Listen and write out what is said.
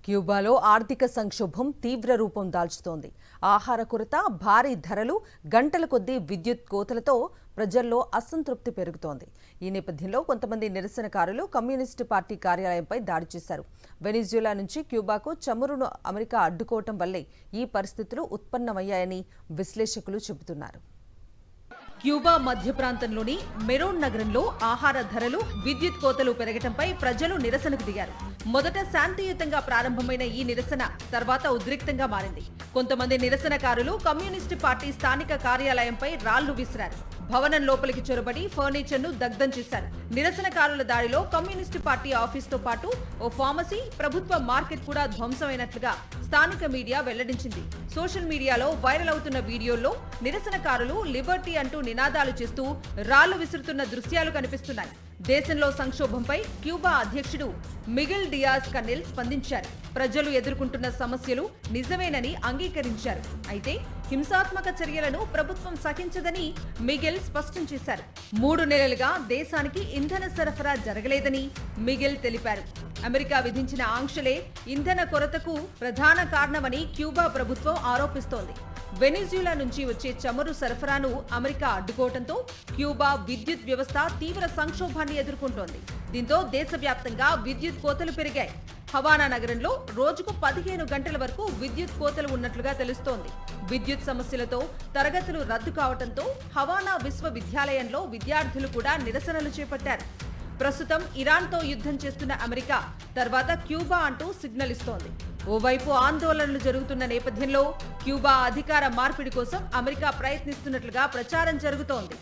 క్యూబాలో ఆర్థిక సంక్షోభం తీవ్ర రూపం దాల్చుతోంది. ఆహార కొరత, భారీ ధరలు, గంటల కొద్దీ విద్యుత్ కోతలతో ప్రజల్లో అసంతృప్తి పెరుగుతోంది. ఈ నేపథ్యంలో కొంతమంది నిరసనకారులు కమ్యూనిస్టు పార్టీ కార్యాలయంపై దాడి చేశారు. వెనిజులా నుంచి క్యూబాకు చమురును అమెరికా అడ్డుకోవటం వల్లే ఈ పరిస్థితులు ఉత్పన్నమయ్యాయని విశ్లేషకులు చెబుతున్నారు. క్యూబా మధ్య ప్రాంతంలోని మెరోన్ నగరంలో ఆహార ధరలు, విద్యుత్ కోతలు పెరగటంపై ప్రజలు నిరసనకు దిగారు. మొదట శాంతియుతంగా ప్రారంభమైన ఈ నిరసన తర్వాత ఉద్రిక్తంగా మారింది. కొంతమంది నిరసనకారులు కమ్యూనిస్టు పార్టీ స్థానిక కార్యాలయంపై రాళ్లు విసిరారు. భవనం లోపలికి చొరబడి ఫర్నిచర్ను దగ్ధం చేశారు. నిరసనకారుల దాడిలో కమ్యూనిస్టు పార్టీ ఆఫీస్తో పాటు ఓ ఫార్మసీ, ప్రభుత్వ మార్కెట్ కూడా ధ్వంసమైనట్లుగా స్థానిక మీడియా వెల్లడించింది. సోషల్ మీడియాలో వైరల్ అవుతున్న వీడియోల్లో నిరసనకారులు లిబర్టీ అంటూ నినాదాలు చేస్తూ రాళ్లు విసురుతున్న దృశ్యాలు కనిపిస్తున్నాయి. దేశంలో సంక్షోభంపై క్యూబా అధ్యక్షుడు మిగెల్ డియాజ్ కనెల్ స్పందించారు. ప్రజలు ఎదుర్కొంటున్న సమస్యలు నిజమేనని అంగీకరించారు. అయితే హింసాత్మక చర్యలను ప్రభుత్వం సహించదని మిగెల్ స్పష్టం చేశారు. 3 నెలలుగా దేశానికి ఇంధన సరఫరా జరగలేదని మిగెల్ తెలిపారు. అమెరికా విధించిన ఆంక్షలే ఇంధన కొరతకు ప్రధాన కారణమని క్యూబా ప్రభుత్వం ఆరోపిస్తోంది. వెనిజులా నుంచి వచ్చే చమురు సరఫరాను అమెరికా అడ్డుకోవడంతో క్యూబా విద్యుత్ వ్యవస్థ తీవ్ర సంక్షోభాన్ని ఎదుర్కొంటోంది. దీంతో దేశవ్యాప్తంగా విద్యుత్ కోతలు పెరిగాయి. హవానా నగరంలో రోజుకు 15 గంటల వరకు విద్యుత్ కోతలు ఉన్నట్లుగా తెలుస్తోంది. విద్యుత్ సమస్యలతో తరగతులు రద్దు కావడంతో హవానా విశ్వవిద్యాలయంలో విద్యార్థులు కూడా నిరసనలు చేపట్టారు. ప్రస్తుతం ఇరాన్తో యుద్ధం చేస్తున్న అమెరికా తర్వాత క్యూబా అంటూ సిగ్నల్ ఇస్తోంది. ఓవైపు ఆందోళనలు జరుగుతున్న నేపథ్యంలో క్యూబా అధికార మార్పిడి కోసం అమెరికా ప్రయత్నిస్తున్నట్లుగా ప్రచారం జరుగుతోంది.